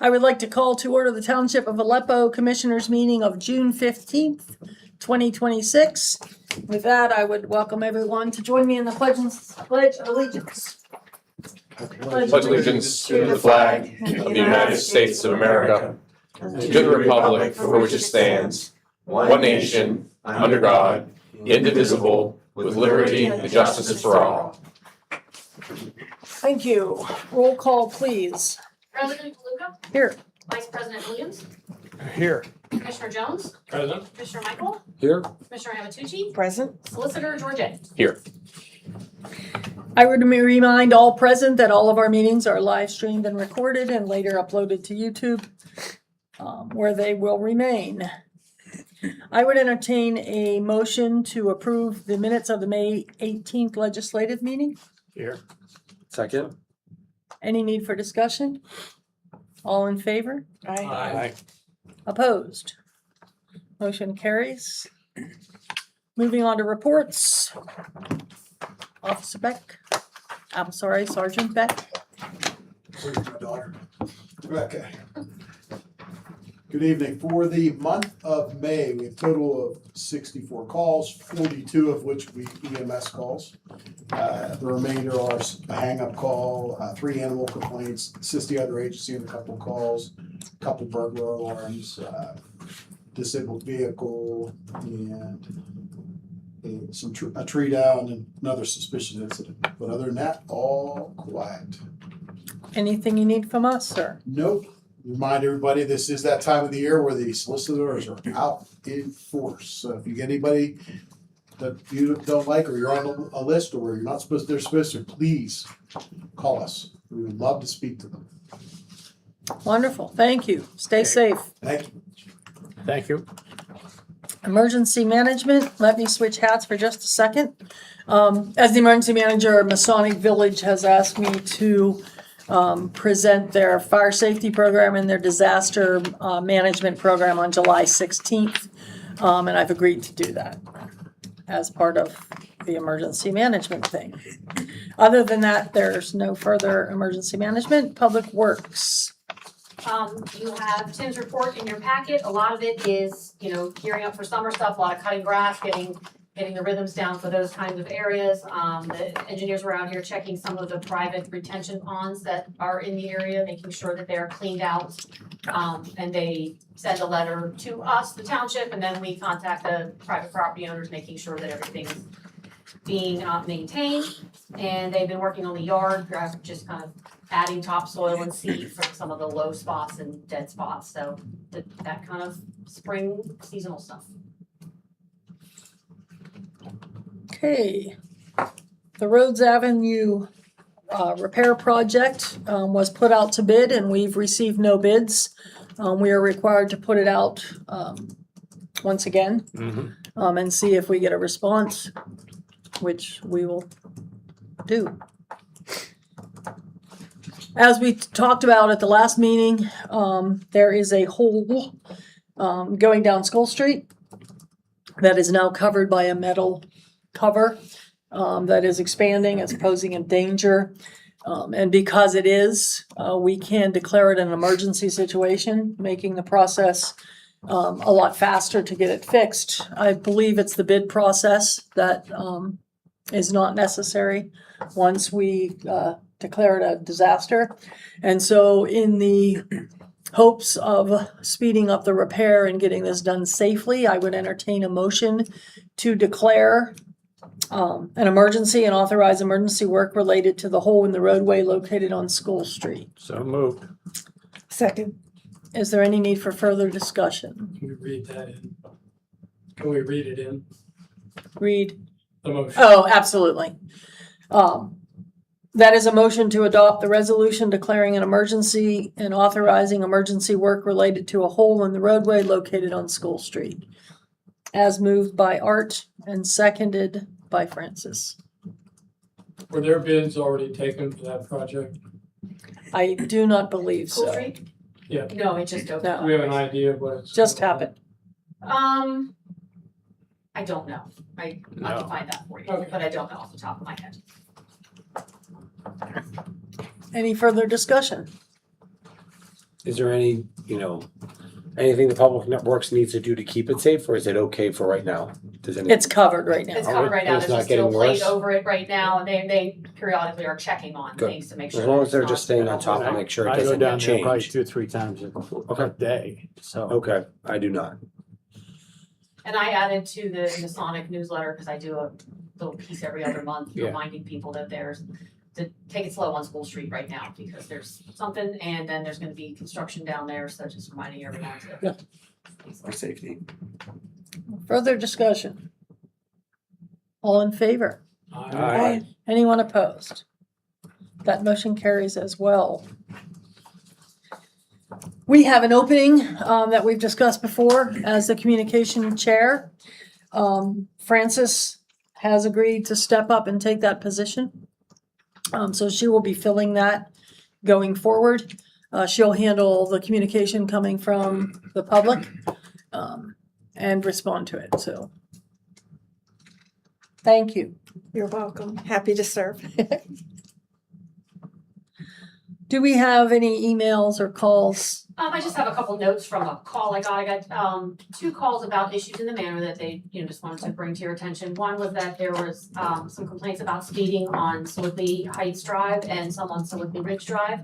I would like to call to order the Township of Aleppo Commissioners meeting of June 15th, 2026. With that, I would welcome everyone to join me in the Pledge of Allegiance. Pledge allegiance to the flag of the United States of America, and to the republic for which it stands, one nation, under God, indivisible, with liberty and justice for all. Thank you. Roll call, please. President Luca, Here. Vice President Williams, Here. Commissioner Jones, Present. Commissioner Michael, Here. Commissioner Havatucci, Present. Solicitor Georgette. Here. I would remind all present that all of our meetings are live streamed and recorded and later uploaded to YouTube, where they will remain. I would entertain a motion to approve the minutes of the May 18th legislative meeting. Here. Second. Any need for discussion? All in favor? Aye. Opposed? Motion carries. Moving on to reports. Officer Beck. I'm sorry, Sergeant Beck. Where's my daughter? Okay. Good evening. For the month of May, we have a total of 64 calls, 42 of which we EMS calls. The remainder are a hang-up call, 3 animal complaints, assist the other agency in a couple calls, a couple burglar alarms, disabled vehicle, and a tree down and another suspicious incident. But other than that, all quiet. Anything you need from us, sir? Nope. Remind everybody, this is that time of the year where the solicitors are out in force. So if you get anybody that you don't like, or you're on a list, or you're not supposed, they're supposed to, please call us. We would love to speak to them. Wonderful. Thank you. Stay safe. Thank you. Thank you. Emergency management. Let me switch hats for just a second. As the emergency manager, Masonic Village has asked me to present their fire safety program and their disaster management program on July 16th. And I've agreed to do that as part of the emergency management thing. Other than that, there's no further emergency management. Public Works. You have Tim's report in your packet. A lot of it is, gearing up for summer stuff, a lot of cutting grass, getting the rhythms down for those kinds of areas. The engineers were out here checking some of the private retention ponds that are in the area, making sure that they're cleaned out. And they send a letter to us, the township, and then we contact the private property owners, making sure that everything's being maintained. And they've been working on the yard, just kind of adding topsoil and seed for some of the low spots and dead spots. So that kind of spring seasonal stuff. Okay. The Rhodes Avenue repair project was put out to bid and we've received no bids. We are required to put it out once again and see if we get a response, which we will do. As we talked about at the last meeting, there is a hole going down School Street that is now covered by a metal cover that is expanding. It's posing a danger. And because it is, we can declare it an emergency situation, making the process a lot faster to get it fixed. I believe it's the bid process that is not necessary once we declare it a disaster. And so in the hopes of speeding up the repair and getting this done safely, I would entertain a motion to declare an emergency and authorize emergency work related to the hole in the roadway located on School Street. So moved. Second. Is there any need for further discussion? Can we read that in? Can we read it in Read. the motion? Oh, absolutely. That is a motion to adopt the resolution declaring an emergency and authorizing emergency work related to a hole in the roadway located on School Street. As moved by Art and seconded by Francis. Were there bids already taken for that project? I do not believe School so. Street? Yeah. No, it just opened. Do No, we have an idea of what it's? just happened. I don't know. I can find that for you, Okay. but I don't know off the top of my head. Any further discussion? Is there any, anything the public networks needs to do to keep it safe, or is it okay for right now? Does any? It's covered right now. It's covered right now, It's there's not just still getting plate worse? over it right now, and they periodically are checking on Good. things to make sure. As long that as they're it's just not- staying on top and make sure it I go doesn't down there probably change. 2 or 3 times a day, so. Okay, I do not. And I added to the Masonic newsletter, because I do a little piece every other month, Yeah. reminding people that there's, to take it slow on School Street right now, because there's something, and then there's gonna be construction down there, so just reminding everyone to. Yeah. For safety. Further discussion? All in favor? Aye. Anyone opposed? That motion carries as well. We have an opening that we've discussed before as the communication chair. Frances has agreed to step up and take that position. So she will be filling that going forward. She'll handle the communication coming from the public and respond to it, so. Thank you. You're welcome. Happy to serve. Do we have any emails or calls? I just have a couple notes from a call I got. I got 2 calls about issues in the manor that they, just wanted to bring to your attention. One was that there was some complaints about speeding on Sewickley Heights Drive and some on Sewickley Ridge Drive.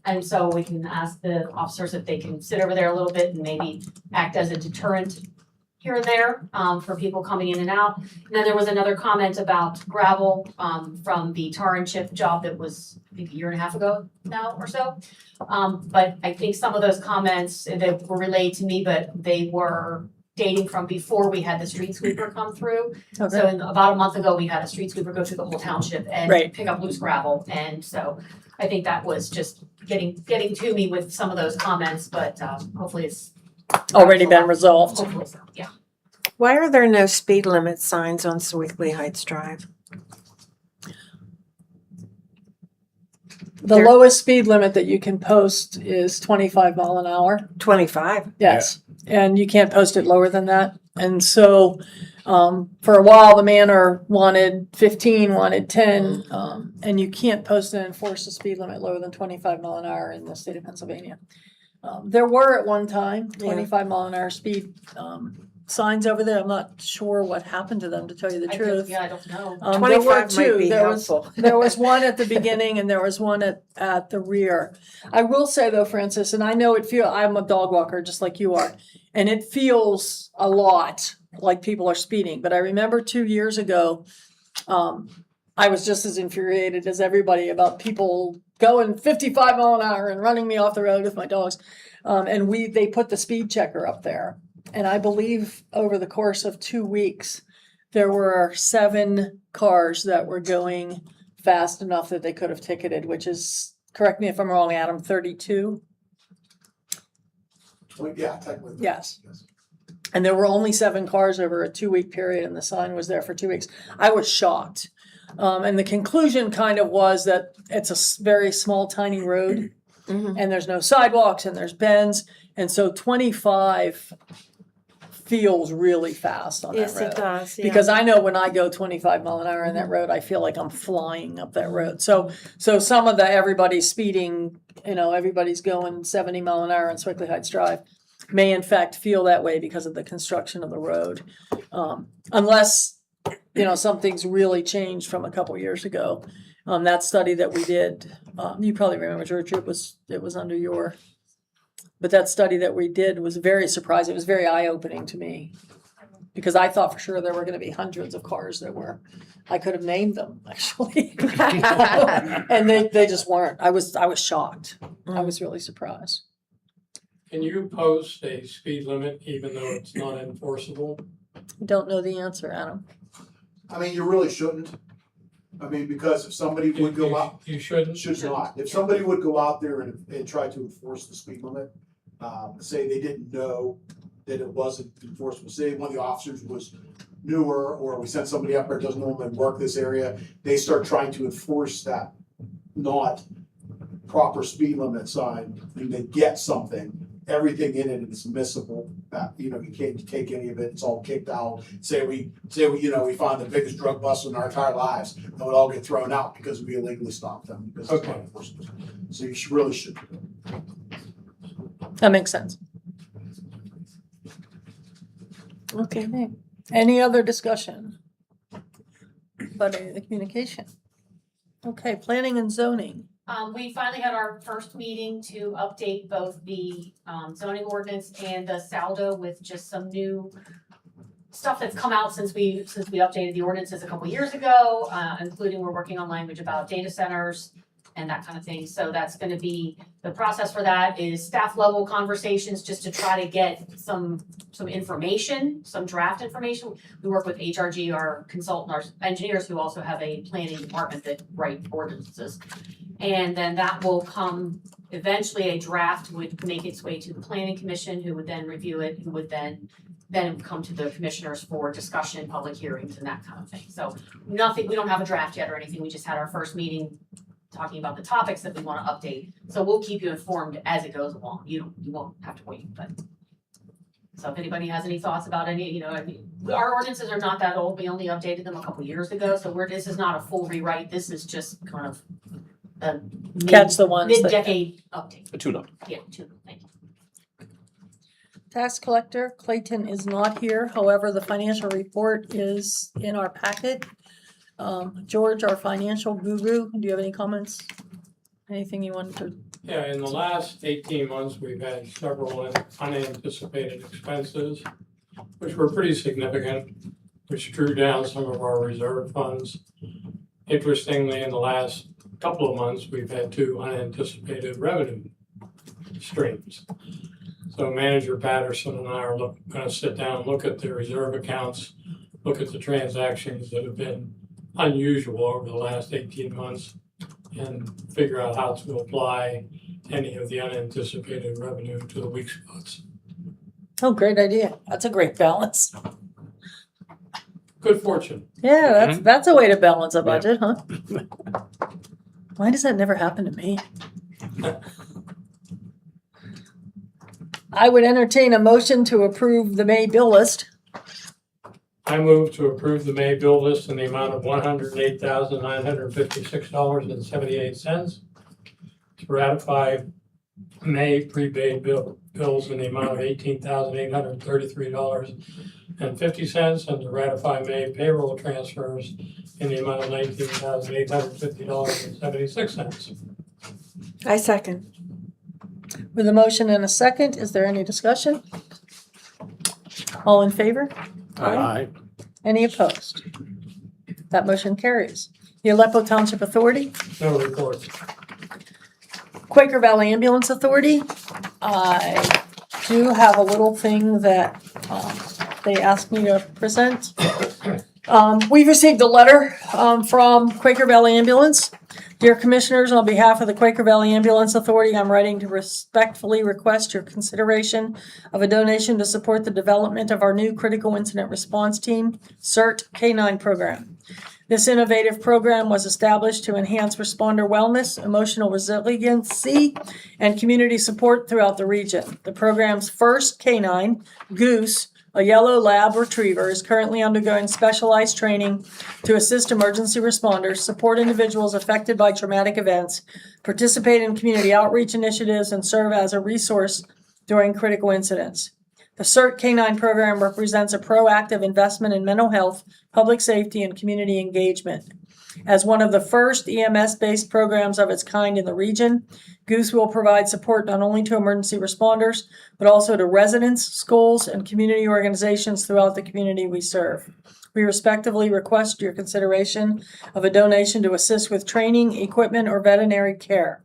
And so we can ask the officers if they can sit over there a little bit and maybe act as a deterrent here and there for people coming in and out. And then there was another comment about gravel from the tar and chip job that was, I think, a year and a half ago now or so. But I think some of those comments that were relayed to me, but they were dating from before we had the street sweeper come through. So about a month ago, we had a street sweeper go through the whole township and Right. pick up loose gravel. And so I think that was just getting to me with some of those comments, but hopefully it's Already been resolved. hopefully so, yeah. Why are there no speed limit signs on Sewickley Heights Drive? The There- lowest speed limit that you can post is 25 mile an hour. 25. Yes. And you can't post it lower than that. And so, for a while, the manor wanted 15, wanted 10, and you can't post and enforce a speed limit lower than 25 mile an hour in the state of Pennsylvania. There were at one time 25 mile an hour speed, signs over there. I'm not sure what happened to them, to tell you the truth. Yeah, I don't know. There were 25 might two. be There was helpful. there was one at the beginning and there was one at the rear. I will say though, Francis, and I know I'm a dog walker just like you are, and it feels a lot like people are speeding. But I remember 2 years ago, I was just as infuriated as everybody about people going 55 mile an hour and running me off the road with my dogs. And they put the speed checker up there. And I believe over the course of 2 weeks, there were 7 cars that were going fast enough that they could have ticketed, which is, correct me if I'm wrong, Adam, 32? Yeah, technically. Yes. And there were only 7 cars over a 2-week period, and the sign was there for 2 weeks. I was shocked. And the conclusion kind of was that it's a very small, tiny road, and there's no sidewalks, and there's bends. And so 25 feels really fast on that Yes, road. it does. Yeah. Because I know when I go 25 mile an hour on that road, I feel like I'm flying up that road. So some of everybody's speeding, everybody's going 70 mile an hour on Sewickley Heights Drive may in fact feel that way because of the construction of the road. Unless, something's really changed from a couple years ago. That study that we did, you probably remember, George, it was under your, but that study that we did was very surprising. It was very eye-opening to me because I thought for sure there were going to be hundreds of cars I could have named them actually. And they just weren't. I was shocked. I was really surprised. Can you post a speed limit even though it's not enforceable? Don't know the answer, Adam. I mean, you really shouldn't. I mean, because if somebody would go out, You shouldn't? should not. If somebody would go out there and try to enforce the speed limit, say they didn't know that it wasn't enforceable, say one of the officers was newer, or we sent somebody up there that doesn't normally work this area, they start trying to enforce that not proper speed limit sign, and they get something, everything in it is admissible. You can't take any of it, it's all kicked out. Say we find the biggest drug bust in our entire lives, and it would all get thrown out because we illegally stopped them. Because it's not enforceable. So you really should. That makes sense. Okay. Any other discussion? About any of the communication? Okay, planning and zoning. We finally had our first meeting to update both the zoning ordinance and the saldo with just some new stuff that's come out since we updated the ordinances a couple years ago, including we're working on language about data centers and that kind of thing. So that's gonna be, the process for that is staff level conversations just to try to get some information, some draft information. We work with HRG, our consultant, our engineers who also have a planning department that write ordinances. And then that will come, eventually a draft would make its way to the planning commission, who would then review it, who would then come to the commissioners for discussion, public hearings and that kind of thing. So nothing, we don't have a draft yet or anything. We just had our first meeting talking about the topics that we want to update. So we'll keep you informed as it goes along. You won't have to wait, but. So if anybody has any thoughts about any, our ordinances are not that old. We only updated them a couple years ago. So this is not a full rewrite. This is just kind of a Catch the ones that. mid-decade update. A tune-up. Yeah, thank you. Tax collector Clayton is not here. However, the financial report is in our packet. George, our financial guru, do you have any comments? Anything you wanted to? Yeah, in the last 18 months, we've had several unanticipated expenses, which were pretty significant, which drew down some of our reserve funds. Interestingly, in the last couple of months, we've had 2 unanticipated revenue streams. So Manager Patterson and I are gonna sit down, look at the reserve accounts, look at the transactions that have been unusual over the last 18 months, and figure out how to apply any of the unanticipated revenue to the weak spots. Oh, great idea. That's a great balance. Good fortune. Yeah, that's a way to balance a budget, huh? Why does that never happen to me? I would entertain a motion to approve the May bill list. I move to approve the May bill list in the amount of $108,956.78. To ratify May prepaid bills in the amount of $18,833.50, and to ratify May payroll transfers in the amount of $19,850.76. I second. With a motion and a second, is there any discussion? All in favor? Aye. Any opposed? That motion carries. The Aleppo Township Authority, No report. Quaker Valley Ambulance Authority. I do have a little thing that they asked me to present. We've received a letter from Quaker Valley Ambulance. Dear Commissioners, on behalf of the Quaker Valley Ambulance Authority, I'm writing to respectfully request your consideration of a donation to support the development of our new Critical Incident Response Team, CERT K9 program. This innovative program was established to enhance responder wellness, emotional resiliency, and community support throughout the region. The program's first K9, Goose, a yellow lab retriever, is currently undergoing specialized training to assist emergency responders, support individuals affected by traumatic events, participate in community outreach initiatives, and serve as a resource during critical incidents. The CERT K9 program represents a proactive investment in mental health, public safety, and community engagement. As one of the first EMS-based programs of its kind in the region, Goose will provide support not only to emergency responders, but also to residents, schools, and community organizations throughout the community we serve. We respectfully request your consideration of a donation to assist with training, equipment, or veterinary care.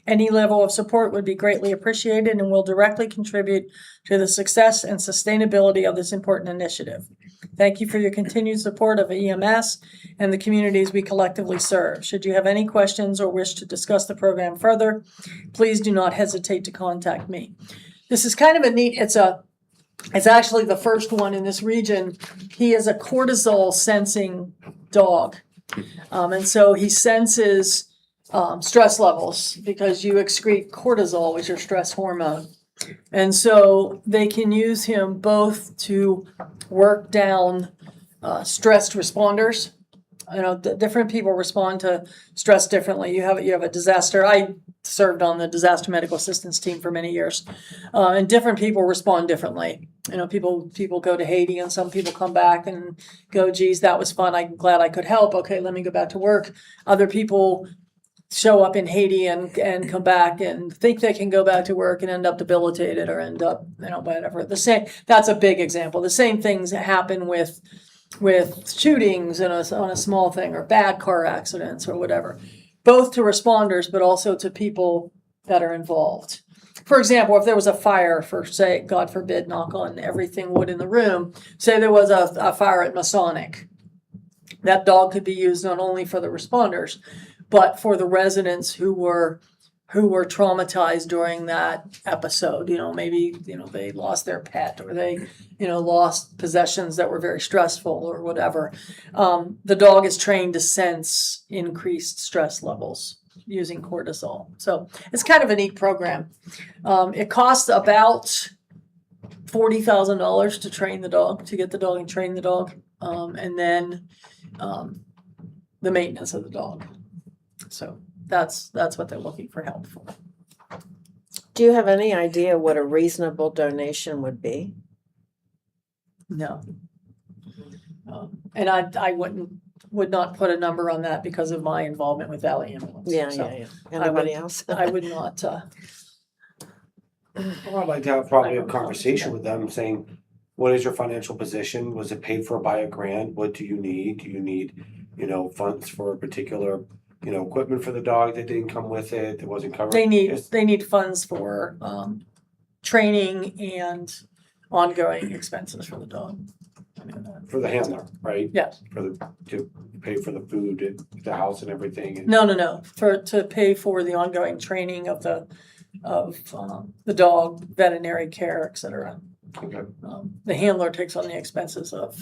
Any level of support would be greatly appreciated and will directly contribute to the success and sustainability of this important initiative. Thank you for your continued support of EMS and the communities we collectively serve. Should you have any questions or wish to discuss the program further, please do not hesitate to contact me. This is kind of a neat, it's actually the first one in this region. He is a cortisol sensing dog. And so he senses stress levels because you excrete cortisol, which is your stress hormone. And so they can use him both to work down stressed responders You know, different people respond to stress differently. You have a disaster. I served on the disaster medical assistance team for many years, and different people respond differently. You know, people go to Haiti, and some people come back and go, "Geez, that was fun. I'm glad I could help. Okay, let me go back to work." Other people show up in Haiti and come back and think they can go back to work and end up debilitated or end up, you know, whatever. That's a big example. The same things happen with shootings and on a small thing, or bad car accidents or whatever, both to responders but also to people that are involved. For example, if there was a fire, for say, God forbid, knock on everything wood in the room, say there was a fire at Masonic, that dog could be used not only for the responders but for the residents who were traumatized during that episode. You know, maybe, you know, they lost their pet, or they, you know, lost possessions that were very stressful or whatever. The dog is trained to sense increased stress levels using cortisol. So it's kind of a neat program. It costs about $40,000 to train the dog, to get the dog and train the dog, and then the maintenance of the dog. So that's what they're looking for help for. Do you have any idea what a reasonable donation would be? No. And I would not put a number on that because of my involvement with Valley Ambulance. Yeah, So yeah. Anybody else? I would not. Well, I'd like to have probably a conversation with them saying, what is your financial position? Was it paid for by a grant? What do you need? Do you need, you know, funds for a particular, you know, equipment for the dog that didn't come with it, that wasn't covered? They Yes. need funds for training and ongoing expenses for the dog. I mean, For the handler, right? yes. To pay for the food at the house and everything. And No. To pay for the ongoing training of the dog, veterinary care, etc. okay. The handler takes on the expenses of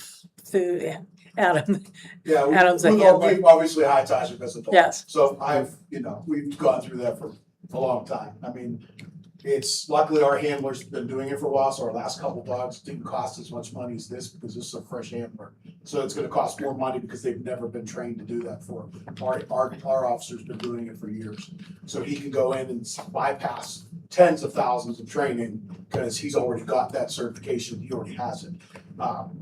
food. Adam, Yeah, Adam's a we've handler. obviously high ties because of dogs. Yes. So we've gone through that for a long time. I mean, it's luckily our handler's been doing it for a while, so our last couple dogs didn't cost as much money as this because this is a fresh handler. So it's gonna cost more money because they've never been trained to do that for. Our officer's been doing it for years. So he can go in and bypass tens of thousands of training because he's already got that certification, he already has it.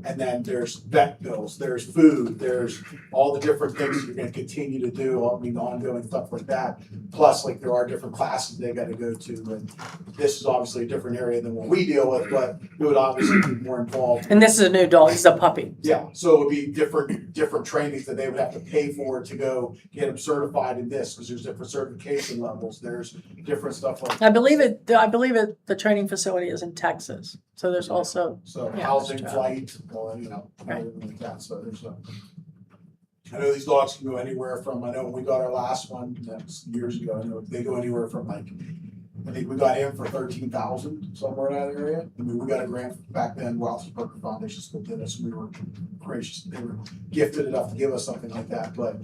And then there's vet bills, there's food, there's all the different things you're gonna continue to do, I mean, ongoing stuff like that. Plus, like, there are different classes they gotta go to, and this is obviously a different area than what we deal with, but it would obviously be more involved. And this is a new dog. He's a puppy. Yeah, so it would be different trainings that they would have to pay for to go get them certified in this, because there's different certification levels, there's different stuff like. I believe it. The training facility is in Texas. So there's also So Yeah, housing, that's flight, everything like that, so there's I know these dogs can go anywhere from, I know when we got our last one, that was years ago, I know they go anywhere from like, I think we got him for 13,000 somewhere in that area. I mean, we got a grant back then, Ralph's Burger Foundation still did us, we were gracious, they were gifted enough to give us something like that, but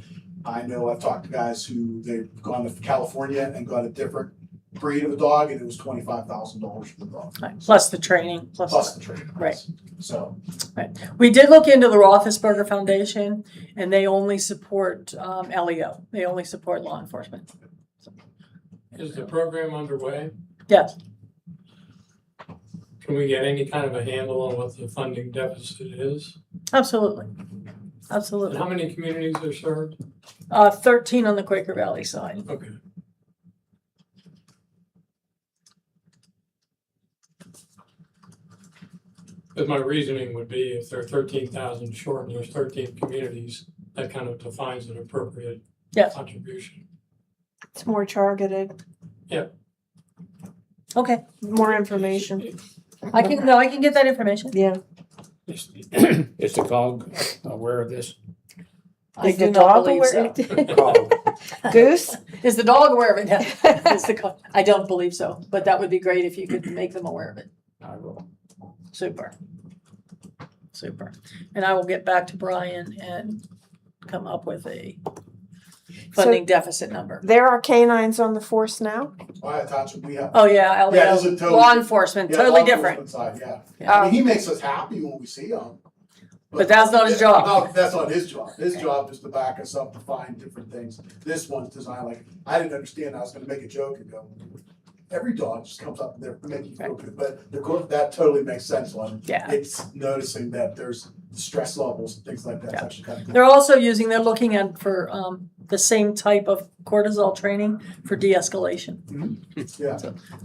I know I've talked to guys who they've gone to California and got a different breed of a dog, and it was $25,000 for the dog. plus the training. Plus the training. Right. So, We did look into the Roethlisberger Foundation, and they only support LEO. They only support law enforcement. Is the program underway? Yes. Can we get any kind of a handle on what the funding deficit is? Absolutely. And Absolutely. how many communities are served? 13 on the Quaker Valley side. Okay. Because my reasoning would be if there are 13,000 short and there's 13 communities, that kind of defines an appropriate Yes. contribution. It's more targeted, Okay. more information. I can get that information. Yeah. Is the COG aware of this? I Is do the not dog believe so. aware? Goose? Is the dog aware of it? Yeah. I don't believe so, but that would be great if you could make them aware of it. I will. Super. And I will get back to Brian and come up with a funding deficit number. There are canines on the force now? Fire Township, we have. Oh, yeah, Yeah, it's a totally- law enforcement, Yeah, totally law different. enforcement side, yeah. Yeah. I mean, he makes us happy when we see him. But that's not his job. No, that's not his job. His job is to back us up to find different things. This one's designed like, I didn't understand, I was gonna make a joke and go, every dog just comes up and they're making you feel good, but that totally makes sense on it. Yeah. It's noticing that there's stress levels and things like that. It's Yeah. actually kind of cool. They're looking at for the same type of cortisol training for de-escalation. Yeah.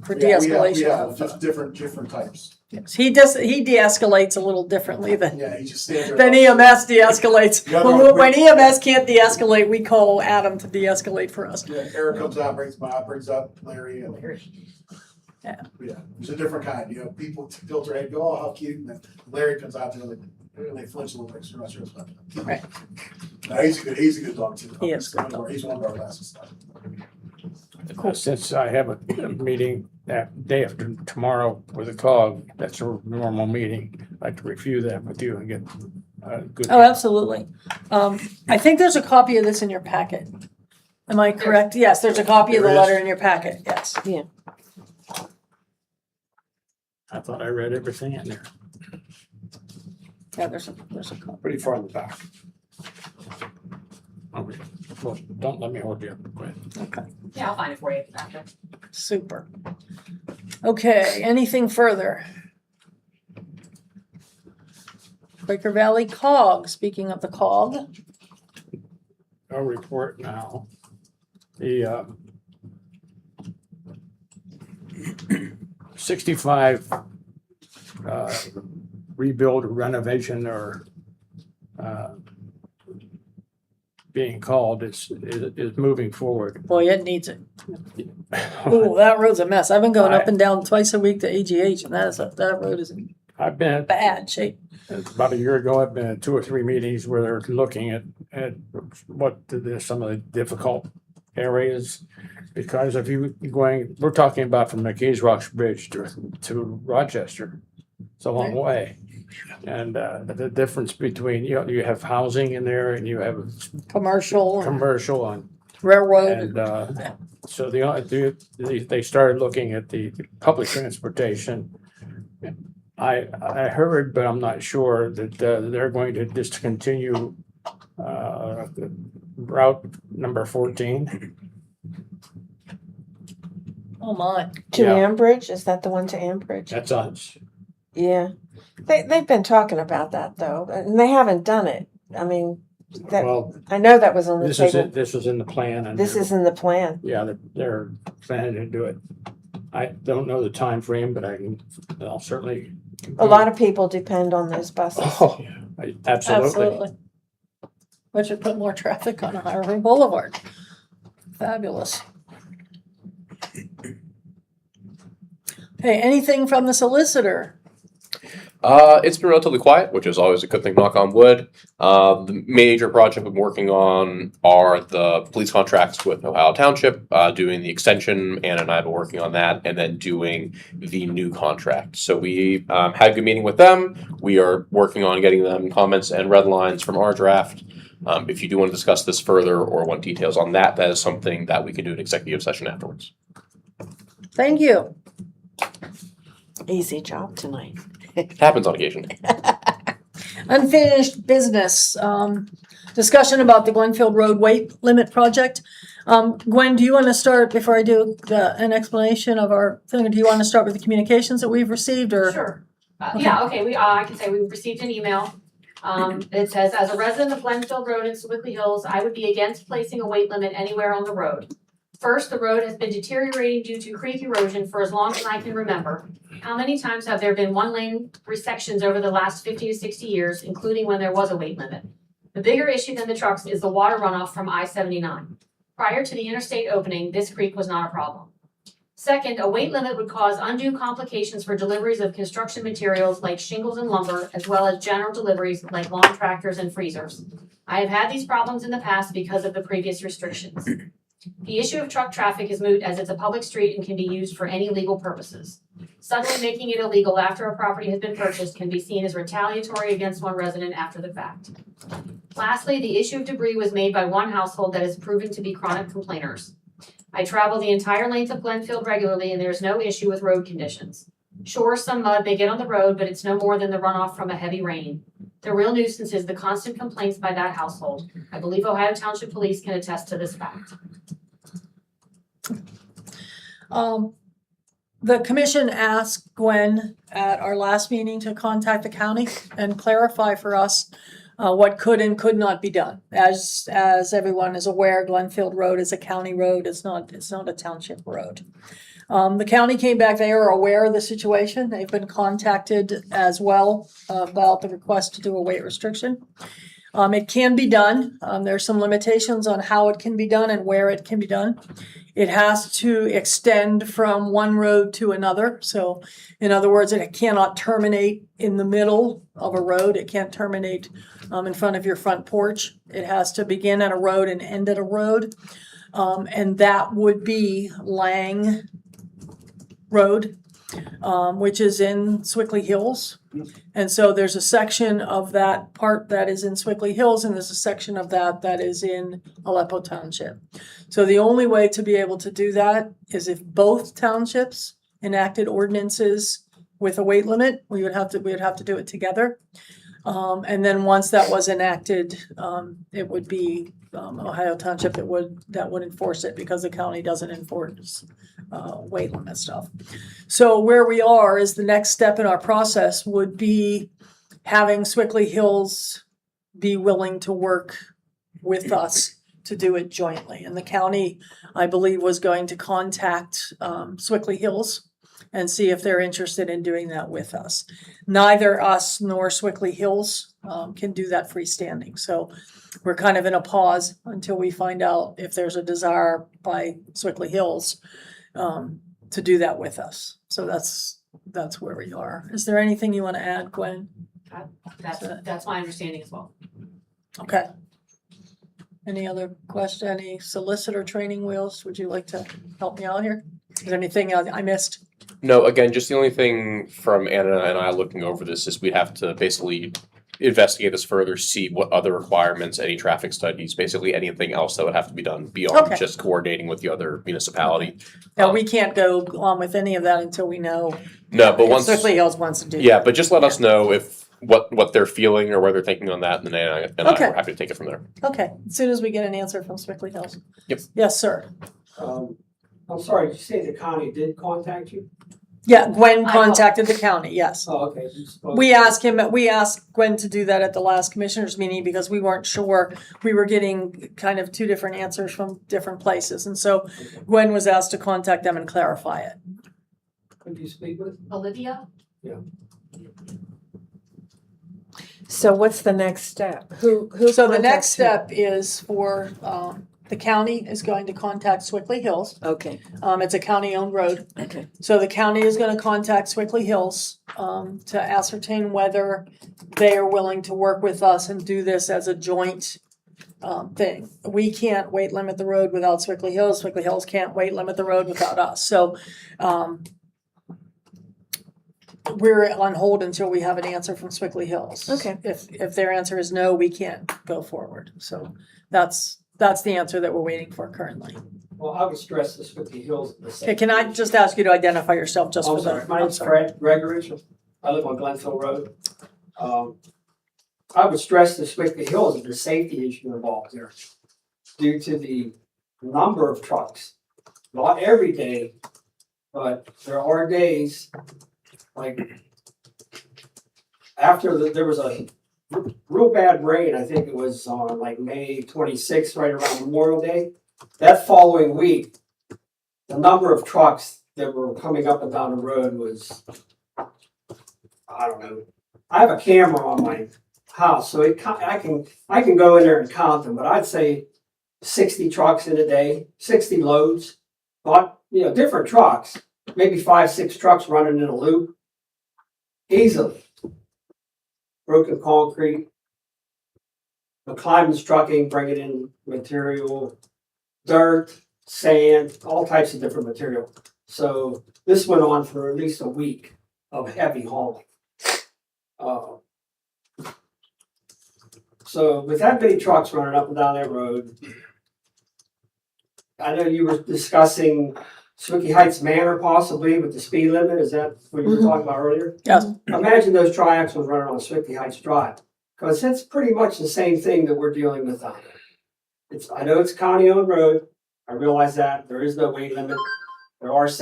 For Yeah, de-escalation. Yeah, just different types. Yes, he de-escalates a little differently than Yeah, he just stands there. Then EMS de-escalates. The other one- When EMS can't de-escalate, we call Adam to de-escalate for us. Yeah, Eric comes out, brings up Larry and. Yeah. Yeah, there's a different kind, people tilt their head, go, oh, how cute, and then Larry comes out and they flinch a little bit, so you're not sure what's happening. Right. No, he's a good dog too. He is. He's one of our best. Since I have a meeting that day after tomorrow with a COG, that's a normal meeting. I'd like to review that with you and get good. Oh, absolutely. I think there's a copy of this in your packet. Am I correct? Yes, there's a copy of the There is. letter in your packet, yes. I thought I read everything in there. Yeah, there's a copy. Pretty far in the back. Okay. Well, don't let me hold you up. Go ahead. Okay, Yeah, I'll find it for you after. super. Okay, anything further? Quaker Valley COG, speaking of the COG. I'll report now. The 65 rebuild or renovation or being called is moving forward. Boy, it needs it. Ooh, that road's a mess. I've been going up and down twice a week to AGH, and that road is in I've been bad shape. about a year ago. I've been at 2 or 3 meetings where they're looking at what some of the difficult areas. Because if you we're talking about from McKees Rocks Bridge to Rochester, it's a long way. And the difference between, you have housing in there and you have Commercial, commercial and railroad. so they started looking at the public transportation. I heard, but I'm not sure, that they're going to discontinue route number 14. Oh my. To Yeah. Ambridge, is that the one to Ambridge? That's us. Yeah. They've been talking about that though, and they haven't done it. I mean, Well, I know that was on the this is table. it. This is in the plan. And This is in the plan. yeah, they're planning to do it. I don't know the time frame, but I'll certainly. A lot of people depend on those buses. Oh, absolutely. Absolutely. We should put more traffic on Highway Boulevard. Fabulous. Hey, anything from the solicitor? It's been relatively quiet, which is always a good thing, knock on wood. The major project I'm working on are the police contracts with Aleppo Township, doing the extension. Anna and I have been working on that, and then doing the new contract. So we had a good meeting with them. We are working on getting them comments and red lines from our draft. If you do want to discuss this further or want details on that, that is something that we can do an executive session afterwards. Thank you. Easy job tonight. It happens on occasion. Unfinished business, discussion about the Glenfield Road weight limit project. Gwen, do you want to start, before I do an explanation of our thing, do you want to start with the communications that we've received, or? Sure. Okay. Yeah, okay, I can say we received an email. It says, as a resident of Glenfield Road in Sewickley Hills, I would be against placing a weight limit anywhere on the road. First, the road has been deteriorating due to creek erosion for as long as I can remember. How many times have there been one-lane resections over the last 50 to 60 years, including when there was a weight limit? The bigger issue than the trucks is the water runoff from I-79. Prior to the interstate opening, this creek was not a problem. Second, a weight limit would cause undue complications for deliveries of construction materials like shingles and lumber, as well as general deliveries like lawn tractors and freezers. I have had these problems in the past because of the previous restrictions. The issue of truck traffic is moot as it's a public street and can be used for any legal purposes. Suddenly making it illegal after a property has been purchased can be seen as retaliatory against one resident after the fact. Lastly, the issue of debris was made by one household that has proven to be chronic complainers. I travel the entire length of Glenfield regularly and there's no issue with road conditions. Sure, some mud may get on the road, but it's no more than the runoff from a heavy rain. The real nuisance is the constant complaints by that household. I believe Ohio Township Police can attest to this fact. The commission asked Gwen at our last meeting to contact the county and clarify for us what could and could not be done. As everyone is aware, Glenfield Road is a county road. It's not a township road. The county came back. They are aware of the situation. They've been contacted as well about the request to do a weight restriction. It can be done. There's some limitations on how it can be done and where it can be done. It has to extend from one road to another. So in other words, it cannot terminate in the middle of a road. It can't terminate in front of your front porch. It has to begin at a road and end at a road. And that would be Lang Road, which is in Swickley Hills. And so there's a section of that part that is in Swickley Hills, and there's a section of that is in Aleppo Township. So the only way to be able to do that is if both townships enacted ordinances with a weight limit. We would have to do it together. And then once that was enacted, it would be Ohio Township that would enforce it, because the county doesn't enforce weight limit stuff. So where we are is the next step in our process would be having Swickley Hills be willing to work with us to do it jointly. And the county, I believe, was going to contact Swickley Hills and see if they're interested in doing that with us. Neither us nor Swickley Hills can do that freestanding. So we're kind of in a pause until we find out if there's a desire by Swickley Hills to do that with us. So that's where we are. Is there anything you want to add, Gwen? That's my understanding as well. Okay. Any other question? Any solicitor training wheels? Would you like to help me out here? Is there anything I missed? No, again, just the only thing from Anna and I looking over this is we'd have to basically investigate this further, see what other requirements, any traffic studies, basically anything else that would have to be done beyond Okay. just coordinating with the other municipality. No, we can't go on with any of that until we know No, but if once, Swickley Hills wants to do yeah, that. but just let us know if what they're feeling or what they're thinking on that, and then Anna and I Okay. are happy to take it from there. Okay, as soon as we get an answer from Swickley Hills. Yep. Yes, sir. I'm sorry, did you say the county did contact you? Yeah, Gwen I know. contacted the county, yes. Oh, okay. We asked Gwen to do that at the last commissioners meeting because we weren't sure. We were getting kind of two different answers from different places. And so Gwen was asked to contact them and clarify it. Could you speak with? Olivia? So what's the next step? Who So the next contacts who? step is for, the county is going to contact Swickley Hills. Okay, It's a county-owned road. okay. So the county is gonna contact Swickley Hills, to ascertain whether they are willing to work with us and do this as a joint, thing. We can't weight limit the road without Swickley Hills. Swickley Hills can't weight limit the road without us. So, we're on hold until we have an answer from Swickley Hills. Okay. If their answer is no, we can't go forward. So that's the answer that we're waiting for currently. Well, I would stress this with the hills. Okay, can I just ask you to identify yourself just for I'm sorry, the? my I'm name's sorry. Greg Rich. I live on Glenfield Road. I would stress the Swickley Hills is the safety issue involved there due to the number of trucks. Not every day, but there are days like after there was a real bad rain, I think it was on like May 26th, right around Memorial Day. That following week, the number of trucks that were coming up and down the road was, I don't know. I have a camera on my house, so I can go in there and count them, but I'd say 60 trucks in a day, 60 loads, not, different trucks, maybe 5-6 trucks running in a loop, easily. Broken concrete, McClymon's trucking, bringing in material, dirt, sand, all types of different material. So this went on for at least a week of heavy hauling. So with that many trucks running up and down that road, I know you were discussing Swicky Heights Manor possibly with the speed limit. Is that what you were talking about earlier? Yes. Imagine those triaxles running on Swicky Heights Drive. Cause it's pretty much the same thing that we're dealing with on it. I know it's county-owned road, I realize that, there is no weight limit. There's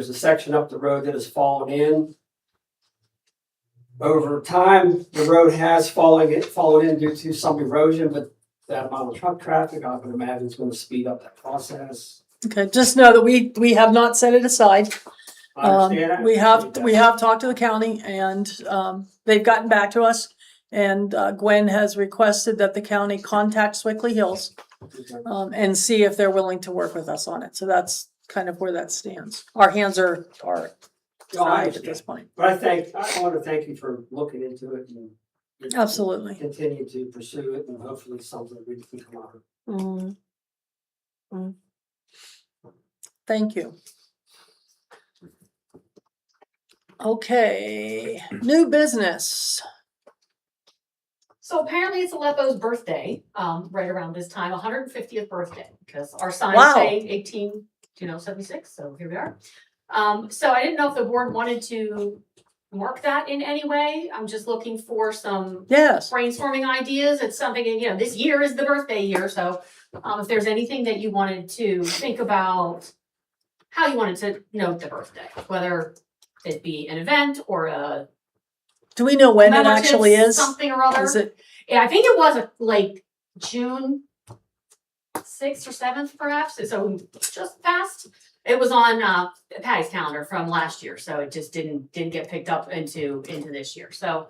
a section up the road that has fallen in. Over time, the road has fallen in due to some erosion, but that amount of truck traffic, I would imagine is gonna speed up that process. Okay, just know that we have not set it aside. I understand that. We have talked to the county and, they've gotten back to us. And, Gwen has requested that the county contact Swickley Hills, and see if they're willing to work with us on it. So that's kind of where that stands. Our hands are No, I tied at understand. this point. But I want to thank you for looking into it and Absolutely. continue to pursue it and hopefully something we can come out of. Mm. Thank you. Okay, new business. So apparently it's Aleppo's birthday, right around this time, 150th birthday, because our signs Wow. say 1876, so here we are. So I didn't know if the board wanted to mark that in any way. I'm just looking for some Yes, brainstorming ideas. It's something, and this year is the birthday year, so if there's anything that you wanted to think about, how you wanted to note the birthday, whether it be an event or a do we know when it commemorative actually is? something or other. Is it, Yeah, I think it was like June 6th or 7th, perhaps. So just passed. It was on Patty's calendar from last year, so it just didn't get picked up into this year. So,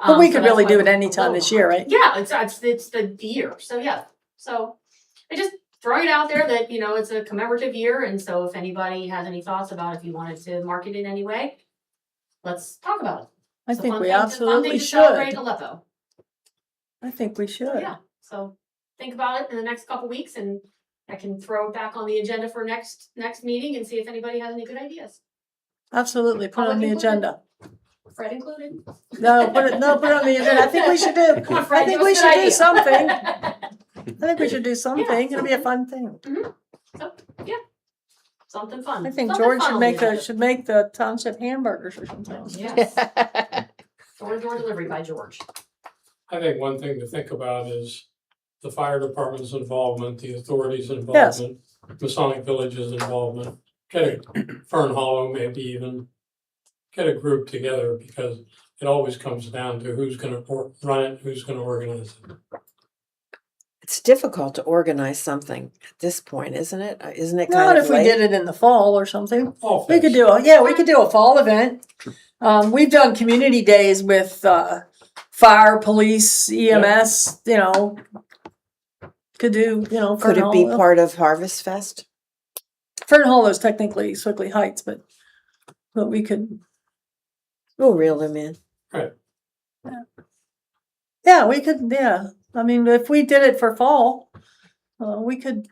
but we so could that's really why do it we're anytime this year, right? Yeah, it's the year. So yeah, so I just throwing it out there that it's a commemorative year, and so if anybody has any thoughts about if you wanted to mark it in any way, let's talk about it. I It's a think fun we thing to- fun absolutely thing to celebrate should. Aleppo. I think we So, should. yeah, so think about it in the next couple weeks and I can throw it back on the agenda for next meeting and see if anybody has any good ideas. Absolutely, put it on the Public agenda. Fred included. No, put it on the agenda. I think we should do. Come on, I Fred, think give we us a should good do idea. something. I think we should do something. It'll be a fun thing. So, yeah, something fun. I think Something George fun should on make the agenda. the township hamburgers or something. Yes. Door-to-door delivery by George. I think one thing to think about is the fire department's involvement, the authorities' involvement, Masonic Village's involvement. Get a Fern Hollow, maybe even get a group together, because it always comes down to who's gonna run it, who's gonna organize it. It's difficult to organize something at this point, isn't it? Isn't it Not kind of if we late? did it in the fall or something. All We could fixed. we could do a fall event. We've done community days with fire, police, EMS, could do, Could Fern it be Hollow. part of Harvest Fest? Fern Hollow is technically Swickley Heights, but we could, We'll reel them in. yeah, we could, yeah. I mean, if we did it for fall, we could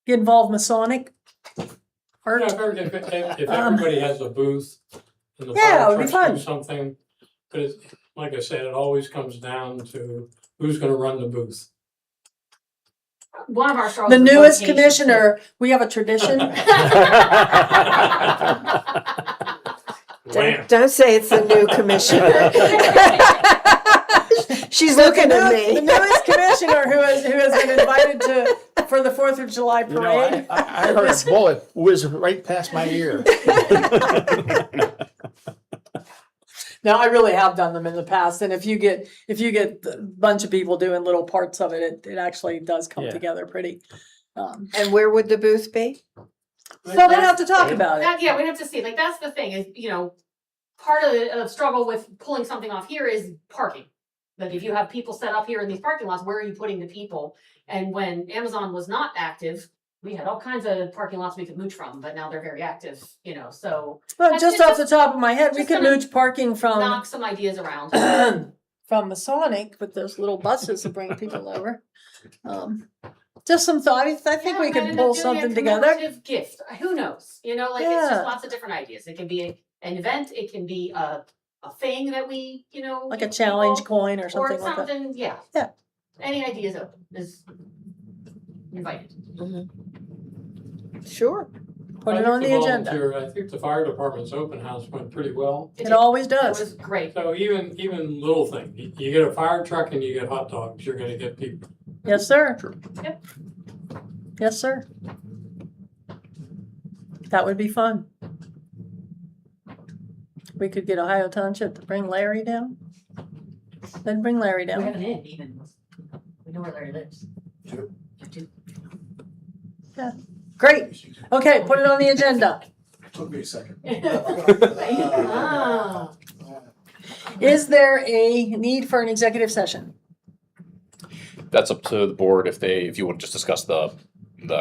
get involved Masonic. Art. Yeah, if everybody has a booth and the Yeah, fire it would be trucks do fun. something, but like I said, it always comes down to who's gonna run the booth. One of our struggles. The is newest location. commissioner, we have a tradition. Wham. Don't say it's the new commissioner. She's looking at The me. newest commissioner who has been invited for the 4th of July You know, parade. I heard a bullet whiz right past my ear. Now, I really have done them in the past, and if you get a bunch of people doing little parts of it, it actually does come Yeah. together pretty. And where would the booth be? So we have to talk about it. Yeah, we have to see, like, that's the thing is, part of the struggle with pulling something off here is parking. Like, if you have people set up here in these parking lots, where are you putting the people? And when Amazon was not active, we had all kinds of parking lots we could mooch from, but now they're very active, so Well, That's just just- off the top of my head, we just could gonna mooch parking from knock some ideas around. from Masonic with those little buses to bring people over. Just some thought. I think we Yeah, could might end pull up doing a something together. commemorative Gift, who knows, it's Yeah. just lots of different ideas. It can be an event, it can be a thing that we, Like a give challenge people, coin or or something like that. something, yeah. Yeah. Any ideas open is invited. Sure. Put I it think on the agenda. volunteer- I think the fire department's open house went pretty well. It always It does. was great. So even little thing, you get a fire truck and you get hot dogs, you're gonna get people. Yes, sir. Yep. Yes, sir. That would be fun. We could get Ohio Township to bring Larry down. Then bring Larry We have down. an inn even. We know where Larry lives. Two. Great. Okay, put it on the agenda. Took me a second. Ah. Is there a need for an executive session? That's up to the board if you want to just discuss the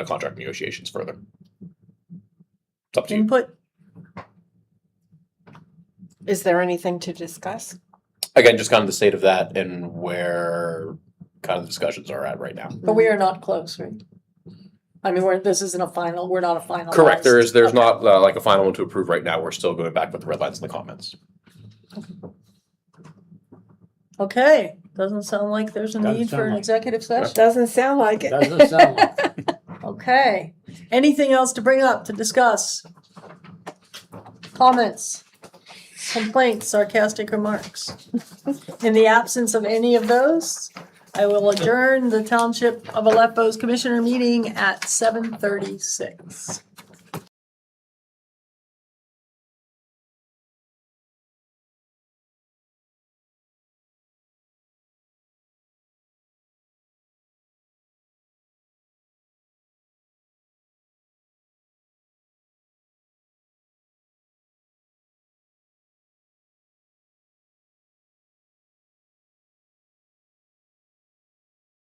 contract negotiations further. It's up to you. Input? Is there anything to discuss? Again, just kind of the state of that and where kind of the discussions are at right now. But we are not close, right? I mean, this isn't a final, we're not a final. Correct. There's not like a final one to approve right now. We're still going back with the red lines in the comments. Okay, doesn't sound like there's a Doesn't need for sound an like- executive session. Doesn't sound like it. Doesn't sound like. Okay, anything else to bring up, to discuss? Comments, complaints, sarcastic remarks? In the absence of any of those, I will adjourn the Township of Aleppo's Commissioner meeting at 7:36.